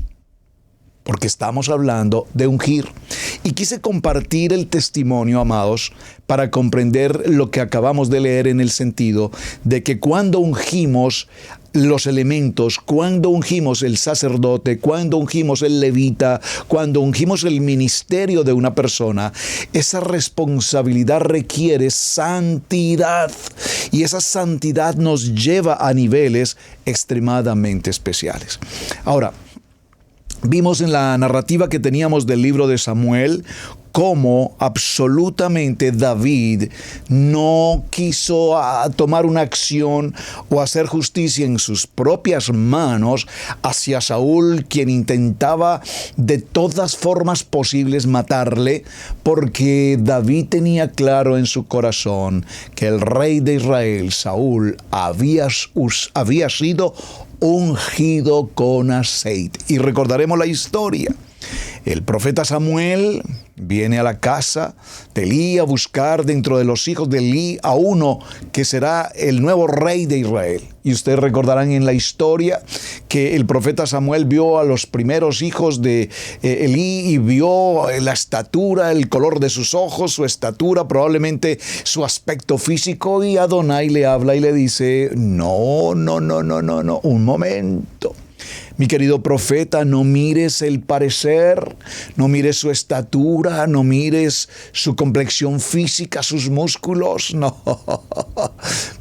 porque estamos hablando de ungir. Y quise compartir el testimonio, amados, para comprender lo que acabamos de leer en el sentido de que cuando ungimos los elementos, cuando ungimos el sacerdote, cuando ungimos el levita, cuando ungimos el ministerio de una persona, esa responsabilidad requiere santidad. Y esa santidad nos lleva a niveles extremadamente especiales. Ahora, vimos en la narrativa que teníamos del libro de Samuel cómo absolutamente David no quiso tomar una acción o hacer justicia en sus propias manos hacia Saúl, quien intentaba de todas formas posibles matarle, porque David tenía claro en su corazón que el rey de Israel, Saúl, había sido ungido con aceite. Y recordaremos la historia. El profeta Samuel viene a la casa de Elí a buscar dentro de los hijos de Elí a uno que será el nuevo rey de Israel. Y ustedes recordarán en la historia que el profeta Samuel vio a los primeros hijos de Elí y vio la estatura, el color de sus ojos, su estatura, probablemente su aspecto físico, y Adonai le habla y le dice: no, un momento. Mi querido profeta, no mires el parecer, no mires su estatura, no mires su complexión física, sus músculos, no.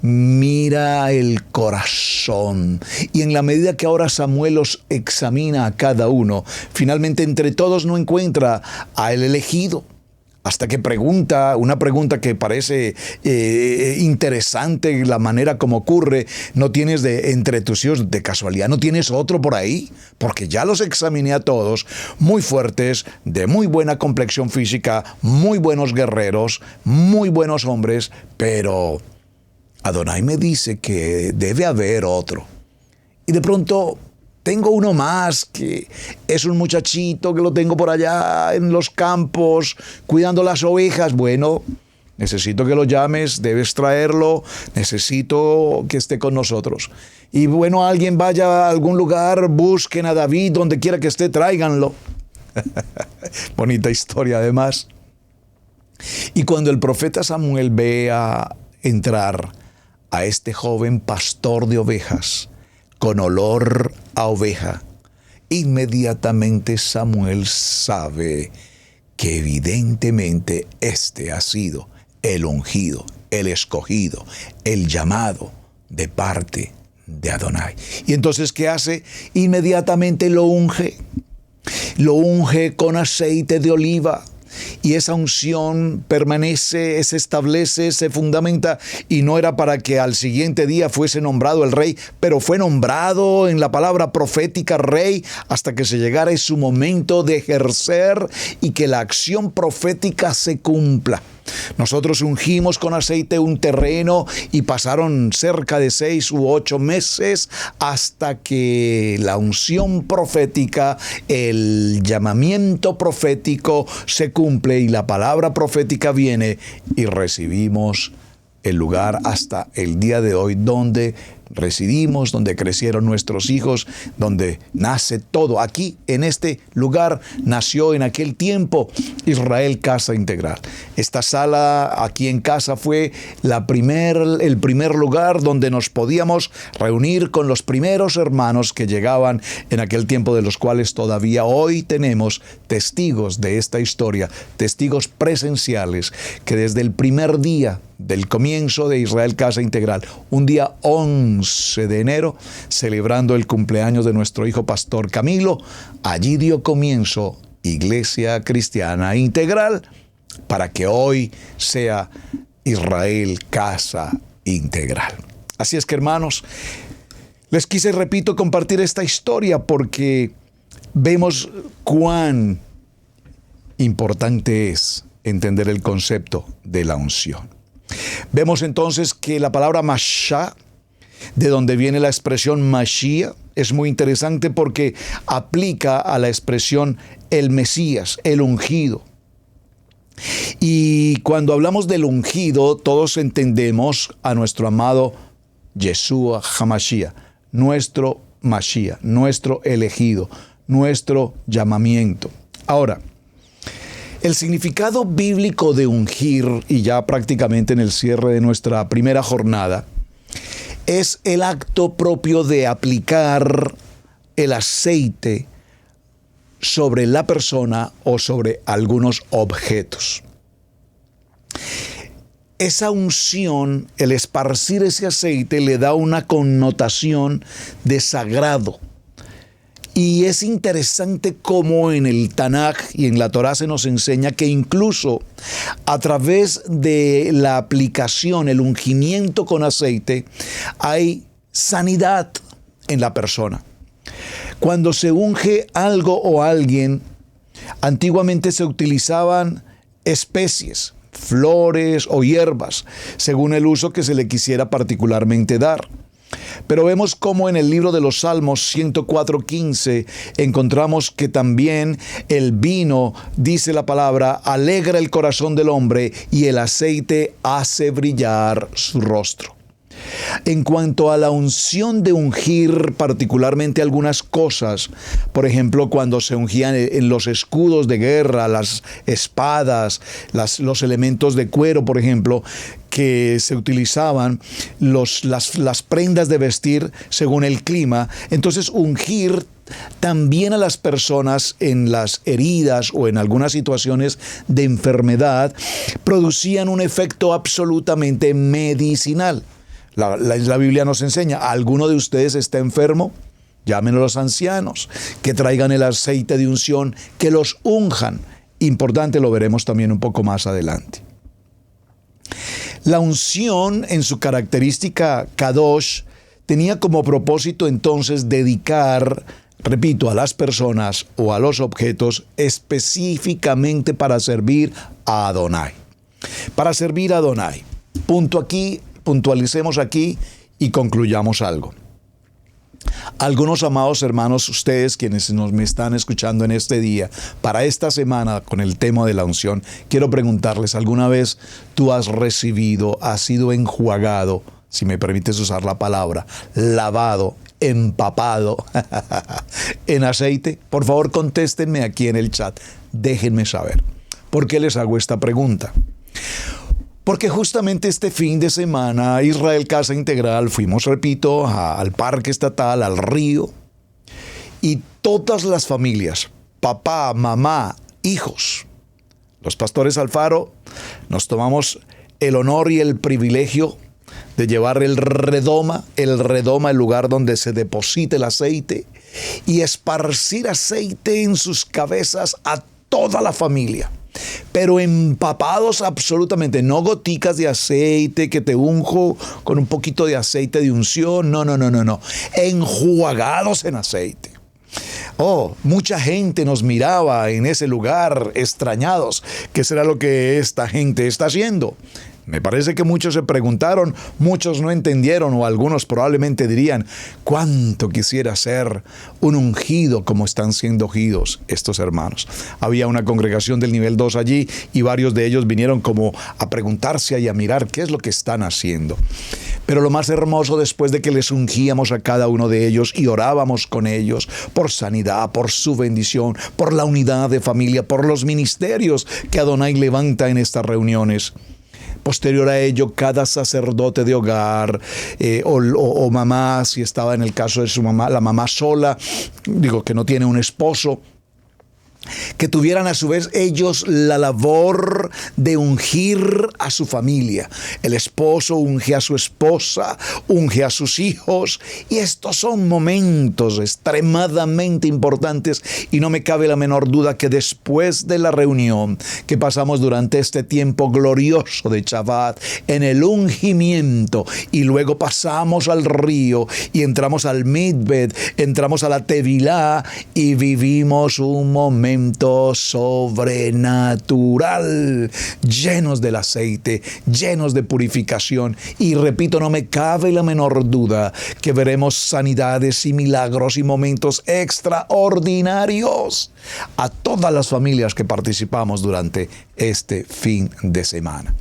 Mira el corazón. Y en la medida que ahora Samuel los examina a cada uno, finalmente entre todos no encuentra al elegido. Hasta que pregunta, una pregunta que parece interesante, la manera como ocurre: ¿no tienes entre tus hijos de casualidad, no tienes otro por ahí? Porque ya los examiné a todos, muy fuertes, de muy buena complexión física, muy buenos guerreros, muy buenos hombres, pero Adonai me dice que debe haber otro. Y de pronto tengo uno más, que es un muchachito que lo tengo por allá en los campos cuidando las ovejas. Bueno, necesito que lo llames, debes traerlo, necesito que esté con nosotros. Y bueno, alguien vaya a algún lugar, busquen a David, donde quiera que esté, tráiganlo. Bonita historia además. Y cuando el profeta Samuel ve entrar a este joven pastor de ovejas, con olor a oveja, inmediatamente Samuel sabe que evidentemente este ha sido el ungido, el escogido, el llamado de parte de Adonai. Y entonces, ¿qué hace? Inmediatamente lo unge con aceite de oliva. Y esa unción permanece, se establece, se fundamenta, y no era para que al siguiente día fuese nombrado el rey, pero fue nombrado en la palabra profética rey hasta que se llegara su momento de ejercer y que la acción profética se cumpla. Nosotros ungimos con aceite un terreno y pasaron cerca de 6 u 8 meses hasta que la unción profética, el llamamiento profético se cumple y la palabra profética viene y recibimos el lugar hasta el día de hoy donde residimos, donde crecieron nuestros hijos, donde nace todo. Aquí, en este lugar, nació en aquel tiempo Israel Casa Integral. Esta sala aquí en casa fue el primer lugar donde nos podíamos reunir con los primeros hermanos que llegaban en aquel tiempo, de los cuales todavía hoy tenemos testigos de esta historia, testigos presenciales, que desde el primer día del comienzo de Israel Casa Integral, un día 11 de enero, celebrando el cumpleaños de nuestro hijo pastor Camilo, allí dio comienzo Iglesia Cristiana Integral, para que hoy sea Israel Casa Integral. Así es que, hermanos, les quise, repito, compartir esta historia porque vemos cuán importante es entender el concepto de la unción. Vemos entonces que la palabra Mashá, de donde viene la expresión Mashiach, es muy interesante porque aplica a la expresión el Mesías, el ungido. Y cuando hablamos del ungido, todos entendemos a nuestro amado Yeshua HaMashiach, nuestro Mashiach, nuestro elegido, nuestro llamamiento. Ahora, el significado bíblico de ungir, y ya prácticamente en el cierre de nuestra primera jornada, es el acto propio de aplicar el aceite sobre la persona o sobre algunos objetos. Esa unción, el esparcir ese aceite, le da una connotación de sagrado. Y es interesante cómo en el Tanaj y en la Torá se nos enseña que incluso a través de la aplicación, el ungimiento con aceite, hay sanidad en la persona. Cuando se unge algo o alguien, antiguamente se utilizaban especies, flores o hierbas, según el uso que se le quisiera particularmente dar. Pero vemos cómo en el libro de los Salmos 104:15 encontramos que también el vino, dice la palabra, alegra el corazón del hombre y el aceite hace brillar su rostro. En cuanto a la unción de ungir particularmente algunas cosas, por ejemplo, cuando se ungían en los escudos de guerra, las espadas, los elementos de cuero, por ejemplo, que se utilizaban, las prendas de vestir según el clima, entonces ungir también a las personas en las heridas o en algunas situaciones de enfermedad producían un efecto absolutamente medicinal. La Biblia nos enseña, ¿alguno de ustedes está enfermo? Llamen a los ancianos, que traigan el aceite de unción, que los unjan. Importante, lo veremos también un poco más adelante. La unción, en su característica Kadosh, tenía como propósito entonces dedicar, repito, a las personas o a los objetos específicamente para servir a Adonai. Para servir a Adonai. Punto aquí. Puntualicemos aquí y concluyamos algo. Algunos amados hermanos, ustedes quienes me están escuchando en este día, para esta semana con el tema de la unción, quiero preguntarles, ¿alguna vez tú has recibido, has sido enjuagado, si me permites usar la palabra, lavado, empapado en aceite? Por favor, contéstenme aquí en el chat, déjenme saber. ¿Por qué les hago esta pregunta? Porque justamente este fin de semana, Israel Casa Integral, fuimos, repito, al parque estatal, al río, y todas las familias, papá, mamá, hijos, los pastores Alfaro, nos tomamos el honor y el privilegio de llevar el redoma, el lugar donde se deposita el aceite, y esparcir aceite en sus cabezas a toda la familia. Pero empapados absolutamente, no goticas de aceite que te unjo con un poquito de aceite de unción, no, enjuagados en aceite. Mucha gente nos miraba en ese lugar extrañados. ¿Qué será lo que esta gente está haciendo? Me parece que muchos se preguntaron, muchos no entendieron, o algunos probablemente dirían, ¿cuánto quisiera ser un ungido como están siendo ungidos estos hermanos? Había una congregación del nivel 2 allí y varios de ellos vinieron como a preguntarse y a mirar qué es lo que están haciendo. Pero lo más hermoso, después de que les ungíamos a cada uno de ellos y orábamos con ellos por sanidad, por su bendición, por la unidad de familia, por los ministerios que Adonai levanta en estas reuniones. Posterior a ello, cada sacerdote de hogar o mamá, si estaba en el caso de su mamá, la mamá sola, que no tiene un esposo, que tuvieran a su vez ellos la labor de ungir a su familia. El esposo unge a su esposa, unge a sus hijos, y estos son momentos extremadamente importantes, y no me cabe la menor duda que después de la reunión que pasamos durante este tiempo glorioso de Shabbat en el ungimiento, y luego pasamos al río y entramos al Mikveh, entramos a la Tevilá y vivimos un momento sobrenatural, llenos del aceite, llenos de purificación, y repito, no me cabe la menor duda que veremos sanidades y milagros y momentos extraordinarios a todas las familias que participamos durante este fin de semana.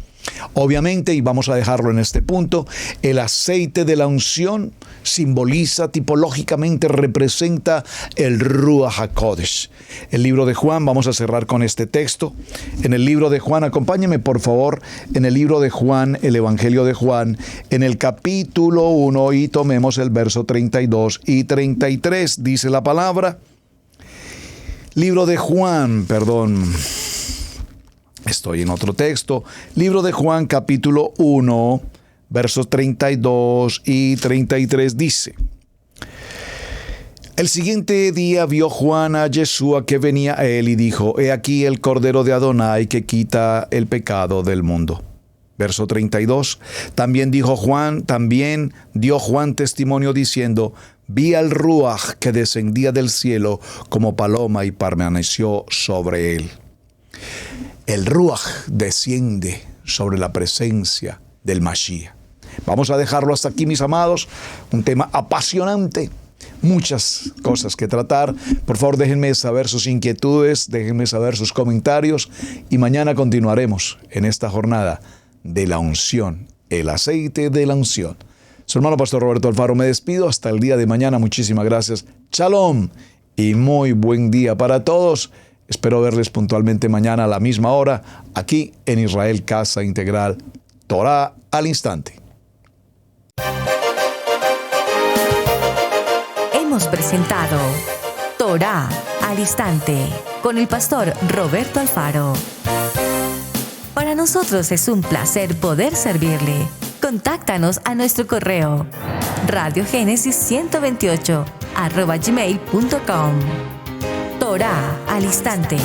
Obviamente, y vamos a dejarlo en este punto, el aceite de la unción simboliza, tipológicamente representa el Ruach HaKodesh. El libro de Juan, vamos a cerrar con este texto. En el libro de Juan, acompáñeme por favor, en el libro de Juan, el Evangelio de Juan, en el capítulo 1, y tomemos el verso 32 y 33, dice la palabra. Libro de Juan, estoy en otro texto. Libro de Juan, capítulo 1, versos 32 y 33 dice: El siguiente día vio Juan a Yeshua que venía a él y dijo: He aquí el Cordero de Adonai que quita el pecado del mundo. Verso 32. También dio Juan testimonio diciendo: Vi al Ruach que descendía del cielo como paloma y permaneció sobre él. El Ruach desciende sobre la presencia del Mashiach. Vamos a dejarlo hasta aquí, mis amados. Un tema apasionante. Muchas cosas que tratar. Por favor, déjenme saber sus inquietudes, déjenme saber sus comentarios, y mañana continuaremos en esta jornada de la unción, el aceite de la unción. Su hermano Pastor Roberto Alfaro, me despido hasta el día de mañana. Muchísimas gracias. Shalom y muy buen día para todos. Espero verles puntualmente mañana a la misma hora, aquí en Israel Casa Integral, Torah al Instante. Hemos presentado Torah al Instante con el pastor Roberto Alfaro. Para nosotros es un placer poder servirle. Contáctanos a nuestro correo radiogenesis128@gmail.com. Torah al Instante.